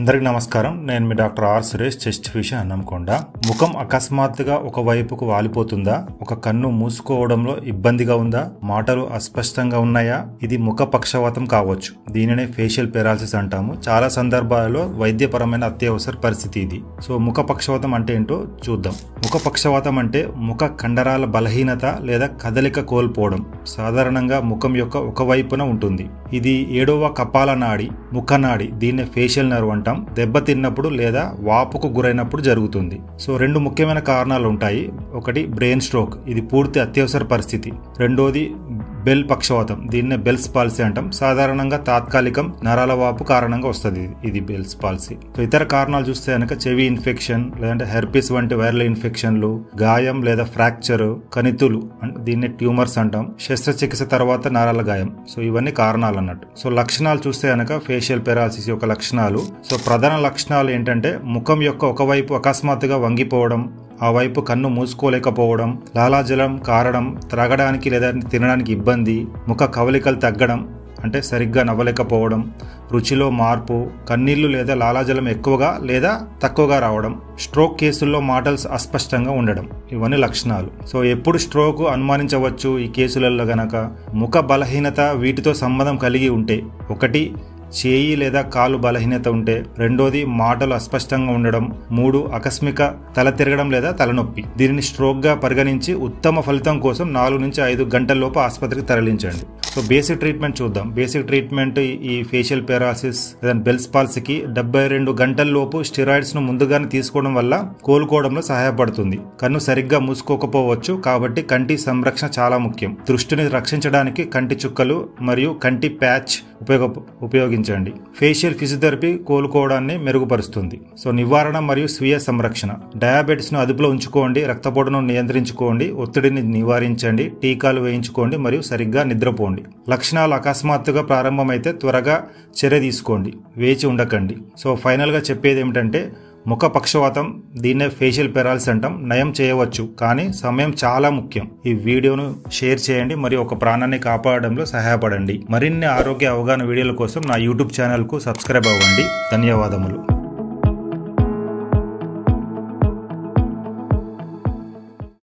అందరికీ నమస్కారం. నేను మీ doctor R Suresh, chest physician, Hanmakonda. ముఖం అకస్మాత్తుగా ఒక వైపుకు వాలిపోతుందా? ఒక కన్ను మూసుకోవడంలో ఇబ్బందిగా ఉందా? మాటలు అస్పష్టంగా ఉన్నాయా? ఇది ముఖ పక్షవాతం కావచ్చు. దీనినే ఫేషియల్ పెరాలసిస్ అంటాము. చాలా సందర్భాలలో వైద్యపరమైన అత్యవసర పరిస్థితి ఇది. సో ముఖ పక్షవాతం అంటే ఏంటో చూద్దాం. ముఖ పక్షవాతం అంటే ముఖ కండరాల బలహీనత లేదా కదలిక కోల్పోవడం. సాధారణంగా ముఖం యొక్క ఒక వైపున ఉంటుంది. ఇది 7వ కపాల నాడి, ముఖనాడి, దీన్నే ఫేషియల్ నర్వ్ అంటాం. దెబ్బతిన్నప్పుడు లేదా వాపుకు గురైనప్పుడు జరుగుతుంది. సో 2 ముఖ్యమైన కారణాలు ఉంటాయి. ఒకటి బ్రెయిన్ స్ట్రోక్, ఇది పూర్తి అత్యవసర పరిస్థితి. రెండోది బెల్ పక్షవాతం, దీన్నే బెల్స్ పాలసీ అంటాం. సాధారణంగా తాత్కాలికం, నరాల వాపు కారణంగా వస్తుంది ఇది బెల్స్ పాలసీ. సో ఇతర కారణాలు చూస్తే కనుక చెవి ఇన్ఫెక్షన్, లేదంటే హెర్పిస్ వంటి వైరల్ ఇన్ఫెక్షన్లు, గాయం లేదా ఫ్రాక్చర్, కణితులు, దీన్నే ట్యూమర్స్ అంటాం, శస్త్రచికిత్స తర్వాత నరాల గాయం. సో ఇవన్నీ కారణాలు అన్నట్టు. సో లక్షణాలు చూస్తే కనుక ఫేషియల్ పెరాలసిస్ యొక్క లక్షణాలు. సో ప్రధాన లక్షణాలు ఏంటంటే ముఖం యొక్క ఒకవైపు అకస్మాత్తుగా వంగిపోవడం, ఆ వైపు కన్ను మూసుకోలేకపోవడం, లాలాజలం కారడం, త్రాగడానికి లేదా తినడానికి ఇబ్బంది, ముఖ కవలికలు తగ్గడం అంటే సరిగ్గా నవ్వలేకపోవడం, రుచిలో మార్పు, కన్నీళ్లు లేదా లాలాజలం ఎక్కువగా లేదా తక్కువగా రావడం, స్ట్రోక్ కేసుల్లో మాటలు అస్పష్టంగా ఉండడం, ఇవన్నీ లక్షణాలు. సో ఎప్పుడు స్ట్రోక్ అనుమానించవచ్చు ఈ కేసులలో గనక? ముఖ బలహీనత వీటితో సంబంధం కలిగి ఉంటే, ఒకటి చేయి లేదా కాలు బలహీనత ఉంటే, రెండోది మాటలు అస్పష్టంగా ఉండడం, 3 ఆకస్మిక తల తిరగడం లేదా తలనొప్పి. దీనిని స్ట్రోక్ గా పరిగణించి ఉత్తమ ఫలితం కోసం 4 నుంచి 5 గంటల్లోపు ఆసుపత్రికి తరలించండి. సో బేసిక్ ట్రీట్మెంట్ చూద్దాం. బేసిక్ ట్రీట్మెంట్ ఈ ఫేషియల్ పెరాలసిస్ లేదా బెల్స్ పాలసీకి 72 గంటల్లోపు స్టెరాయిడ్స్ ను ముందుగానే తీసుకోవడం వల్ల కోలుకోవడంలో సహాయపడుతుంది. కన్ను సరిగ్గా మూసుకోకపోవచ్చు కాబట్టి కంటి సంరక్షణ చాలా ముఖ్యం. దృష్టిని రక్షించడానికి కంటి చుక్కలు మరియు కంటి ప్యాచ్ ఉపయోగించండి. ఫేషియల్ ఫిజియోథెరపీ కోలుకోవడాన్ని మెరుగుపరుస్తుంది. సో నివారణ మరియు స్వీయ సంరక్షణ. డయాబెటిస్ ను అదుపులో ఉంచుకోండి, రక్తపోటును నియంత్రించుకోండి, ఒత్తిడిని నివారించండి, టీకాలు వేయించుకోండి మరియు సరిగ్గా నిద్రపోండి. లక్షణాలు అకస్మాత్తుగా ప్రారంభమైతే త్వరగా చర్య తీసుకోండి, వేచి ఉండకండి. సో ఫైనల్ గా చెప్పేది ఏమిటంటే, ముఖ పక్షవాతం, దీన్నే ఫేషియల్ పెరాలసిస్ అంటాం, నయం చేయవచ్చు, కానీ సమయం చాలా ముఖ్యం. ఈ వీడియోను షేర్ చేయండి మరియు ఒక ప్రాణాన్ని కాపాడడంలో సహాయపడండి. మరిన్ని ఆరోగ్య అవగాహన వీడియోల కోసం నా యూట్యూబ్ ఛానల్ కు సబ్స్క్రైబ్ అవ్వండి. ధన్యవాదములు.